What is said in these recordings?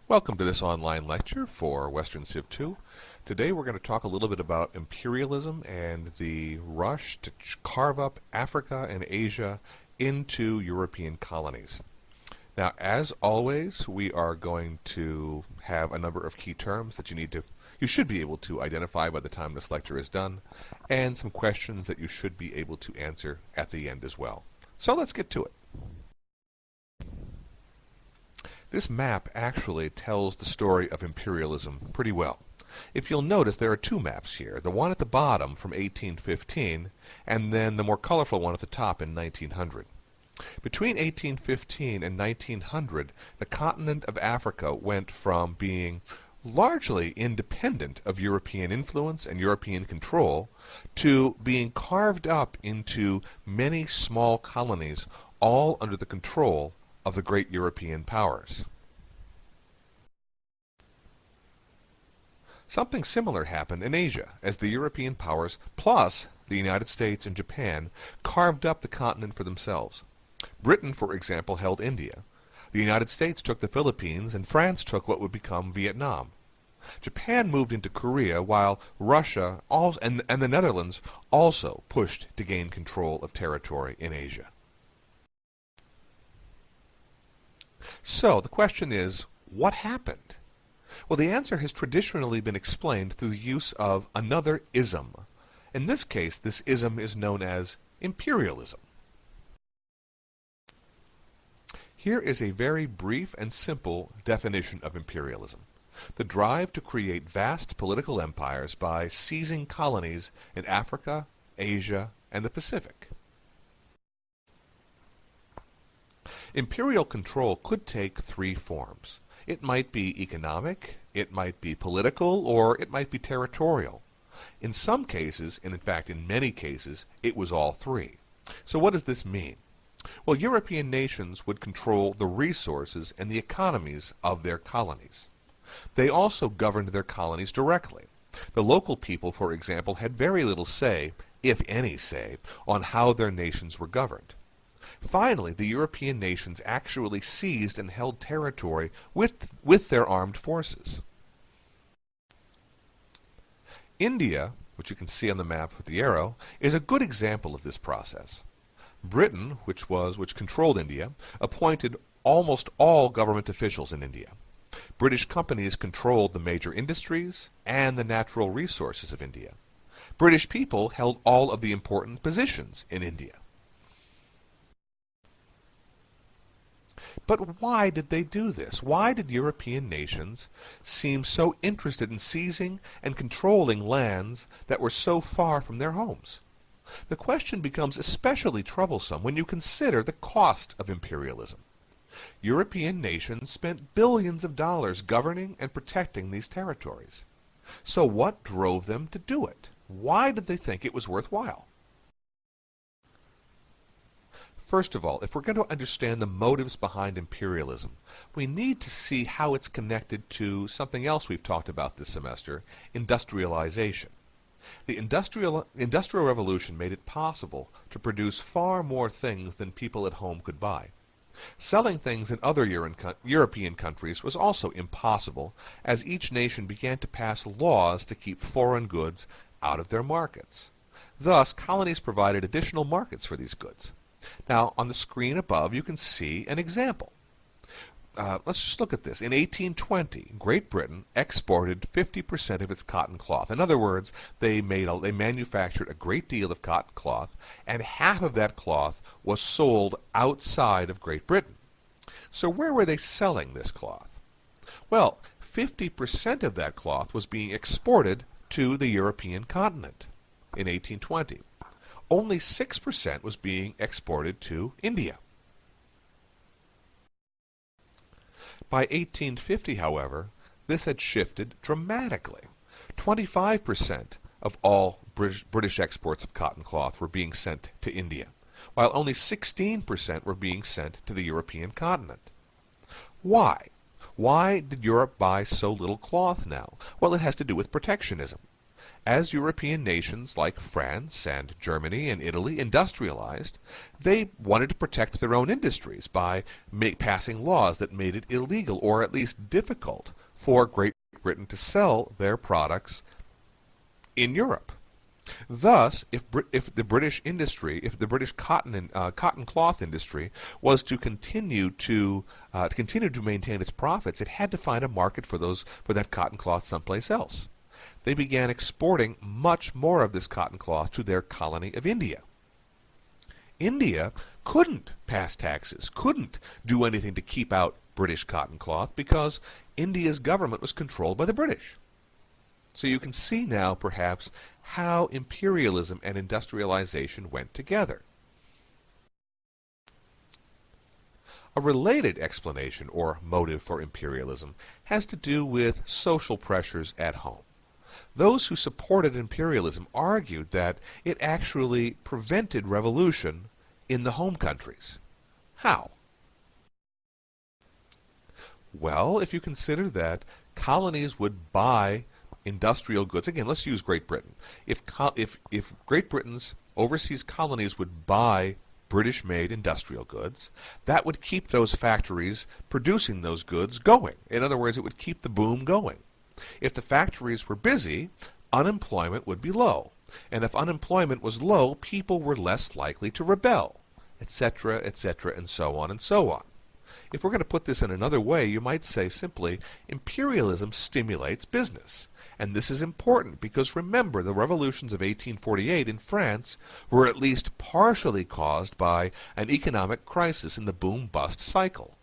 Welcome to this online lecture for Western Civ 2. Today we're going to talk a little bit about imperialism and the rush to carve up Africa and Asia into European colonies. Now, as always, we are going to have a number of key terms that you should be able to identify by the time this lecture is done, and some questions that you should be able to answer at the end as well. So let's get to it. This map actually tells the story of imperialism pretty well. If you'll notice, there are two maps here. The one at the bottom from 1815, and then the more colorful one at the top in 1900. Between 1815 and 1900, the continent of Africa went from being largely independent of European influence and European control to being carved up into many small colonies, all under the control of the great European powers. Something similar happened in Asia as the European powers, plus the United States and Japan, carved up the continent for themselves. Britain, for example, held India. The United States took the Philippines, and France took what would become Vietnam. Japan moved into Korea, while Russia and the Netherlands also pushed to gain control of territory in Asia. So the question is, what happened? Well, the answer has traditionally been explained through the use of another ism. In this case, this ism is known as imperialism. Here is a very brief and simple definition of imperialism: the drive to create vast political empires by seizing colonies in Africa, Asia, and the Pacific. Imperial control could take three forms. It might be economic, it might be political, or it might be territorial. In some cases, and in fact in many cases, it was all three. So what does this mean? Well, European nations would control the resources and the economies of their colonies. They also governed their colonies directly. The local people, for example, had very little say, if any say, on how their nations were governed. Finally, the European nations actually seized and held territory with their armed forces. India, which you can see on the map with the arrow, is a good example of this process. Britain, which controlled India, appointed almost all government officials in India. British companies controlled the major industries and the natural resources of India. British people held all of the important positions in India. But why did they do this? Why did European nations seem so interested in seizing and controlling lands that were so far from their homes? The question becomes especially troublesome when you consider the cost of imperialism. European nations spent billions of dollars governing and protecting these territories. So what drove them to do it? Why did they think it was worthwhile? First of all, if we're going to understand the motives behind imperialism, we need to see how it's connected to something else we've talked about this semester: industrialization. The Industrial Revolution made it possible to produce far more things than people at home could buy. Selling things in other European countries was also impossible, as each nation began to pass laws to keep foreign goods out of their markets. Thus, colonies provided additional markets for these goods. Now, on the screen above, you can see an example. Let's just look at this. In 1820, Great Britain exported 50% of its cotton cloth. In other words, they manufactured a great deal of cotton cloth, and half of that cloth was sold outside of Great Britain. So where were they selling this cloth? Well, 50% of that cloth was being exported to the European continent in 1820. Only 6% was being exported to India. By 1850, however, this had shifted dramatically. 25% of all British exports of cotton cloth were being sent to India, while only 16% were being sent to the European continent. Why? Why did Europe buy so little cloth now? Well, it has to do with protectionism. as European nations like France and Germany and Italy industrialized, they wanted to protect their own industries by passing laws that made it illegal or at least difficult for Great Britain to sell their products in Europe. Thus, if the British industry, if the British cotton cloth industry was to continue to maintain its profits, it had to find a market for that cotton cloth someplace else. They began exporting much more of this cotton cloth to their colony of India. India couldn't pass taxes, couldn't do anything to keep out British cotton cloth because India's government was controlled by the British. So you can see now, perhaps, how imperialism and industrialization went together. A related explanation or motive for imperialism has to do with social pressures at home. Those who supported imperialism argued that it actually prevented revolution in the home countries. How? Well, if you consider that colonies would buy industrial goods. Again, let's use Great Britain. If Great Britain's overseas colonies would buy British-made industrial goods, that would keep those factories producing those goods going. In other words, it would keep the boom going. If the factories were busy, unemployment would be low. And if unemployment was low, people were less likely to rebel, etc., etc., and so on and so on. If we're going to put this in another way, you might say simply, imperialism stimulates business. And this is important because remember, the revolutions of 1848 in France were at least partially caused by an economic crisis in the boom-bust cycle.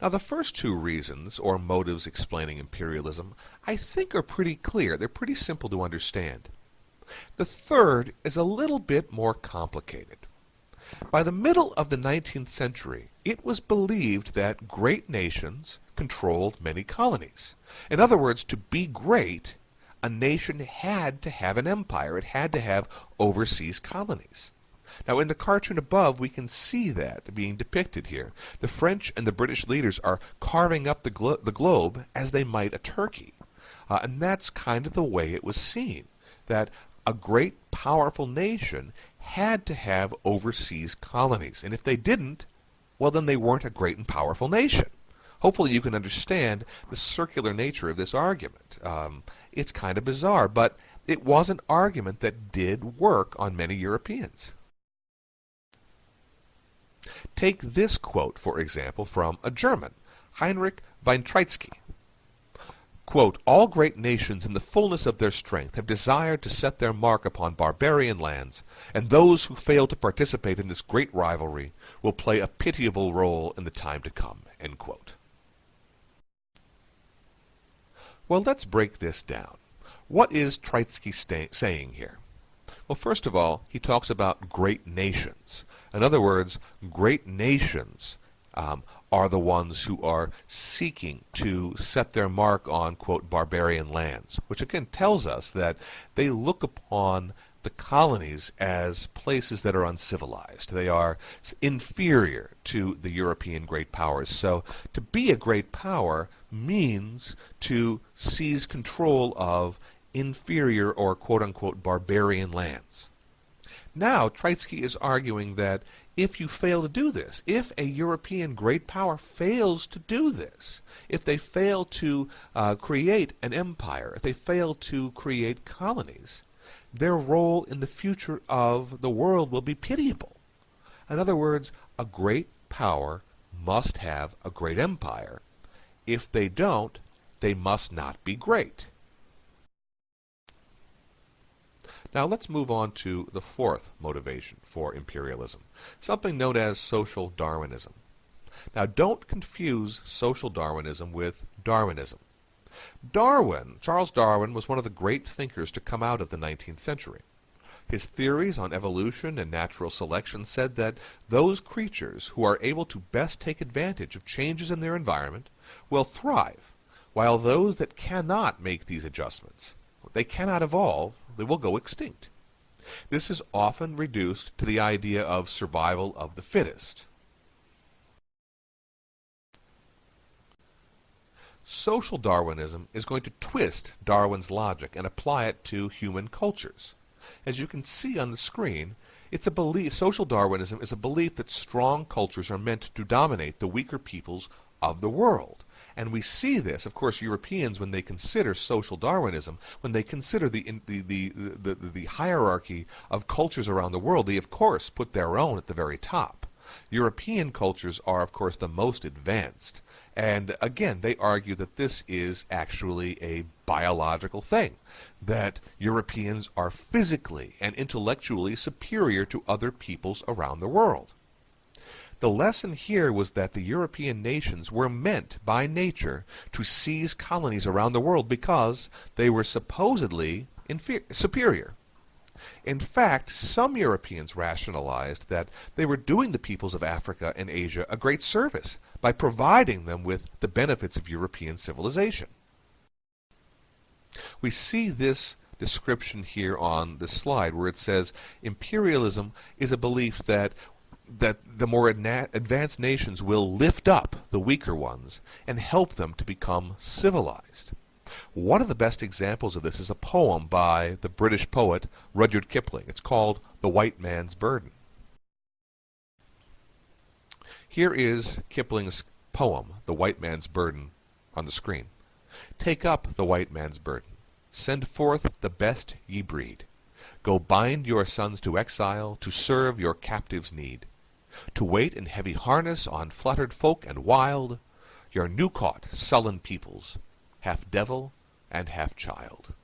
Now, the first two reasons, or motives explaining imperialism, I think are pretty clear. They're pretty simple to understand. The third is a little bit more complicated. By the middle of the 19th century, it was believed that great nations controlled many colonies. In other words, to be great, a nation had to have an empire. It had to have overseas colonies. Now, in the cartoon above, we can see that being depicted here. The French and the British leaders are carving up the globe as they might a turkey. And that's kind of the way it was seen, that a great, powerful nation had to have overseas colonies. And if they didn't, well, then they weren't a great and powerful nation. Hopefully you can understand the circular nature of this argument. It's kind of bizarre, but it was an argument that did work on many Europeans. Take this quote, for example, from a German, Heinrich von Treitschke. Quote, "All great nations in the fullness of their strength have desired to set their mark upon barbarian lands, and those who fail to participate in this great rivalry will play a pitiable role in the time to come." End quote. Well, let's break this down. What is Treitschke saying here? Well, first of all, he talks about great nations. In other words, great nations are the ones who are seeking to set their mark on, quote, barbarian lands, which again tells us that they look upon the colonies as places that are uncivilized. They are inferior to the European great powers. So to be a great power means to seize control of inferior or quote-unquote barbarian lands. Now, Treitschke is arguing that if you fail to do this, if a European great power fails to do this, if they fail to create an empire, if they fail to create colonies, their role in the future of the world will be pitiable. In other words, a great power must have a great empire. If they don't, they must not be great. Now let's move on to the fourth motivation for imperialism, something known as social Darwinism. Now don't confuse social Darwinism with Darwinism. Charles Darwin, was one of the great thinkers to come out of the 19th century. His theories on evolution and natural selection said that those creatures who are able to best take advantage of changes in their environment will thrive, while those that cannot make these adjustments, they cannot evolve, they will go extinct. This is often reduced to the idea of survival of the fittest. Social Darwinism is going to twist Darwin's logic and apply it to human cultures. As you can see on the screen, it's a belief, social Darwinism is a belief that strong cultures are meant to dominate the weaker peoples of the world. And we see this, of course, Europeans, when they consider social Darwinism, when they consider the hierarchy of cultures around the world, they of course put their own at the very top. European cultures are, of course, the most advanced. And again, they argue that this is actually a biological thing, that Europeans are physically and intellectually superior to other peoples around the world. The lesson here was that the European nations were meant by nature to seize colonies around the world because they were supposedly superior. In fact, some Europeans rationalized that they were doing the peoples of Africa and Asia a great service by providing them with the benefits of European civilization. We see this description here on this slide where it says imperialism is a belief that the more advanced nations will lift up the weaker ones and help them to become civilized. One of the best examples of this is a poem by the British poet Rudyard Kipling. It's called The White Man's Burden. Here is Kipling's poem, The White Man's Burden, on the screen. Take up the white man's burden. Send forth the best ye breed. Go bind your sons to exile, to serve your captives' need. To wait in heavy harness on fluttered folk and wild, your new-caught, sullen peoples, half devil and half child.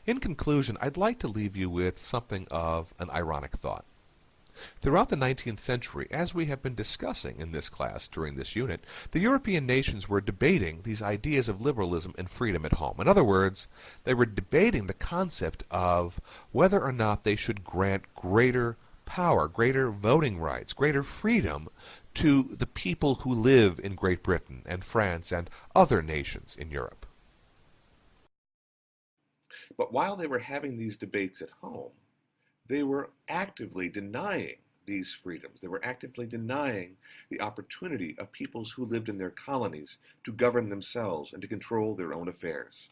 In conclusion, I'd like to leave you with something of an ironic thought. Throughout the 19th century, as we have been discussing in this class during this unit, the European nations were debating these ideas of liberalism and freedom at home. In other words, they were debating the concept of whether or not they should grant greater power, greater voting rights, greater freedom to the people who live in Great Britain and France and other nations in Europe. But while they were having these debates at home, they were actively denying these freedoms. They were actively denying the opportunity of peoples who lived in their colonies to govern themselves and to control their own affairs.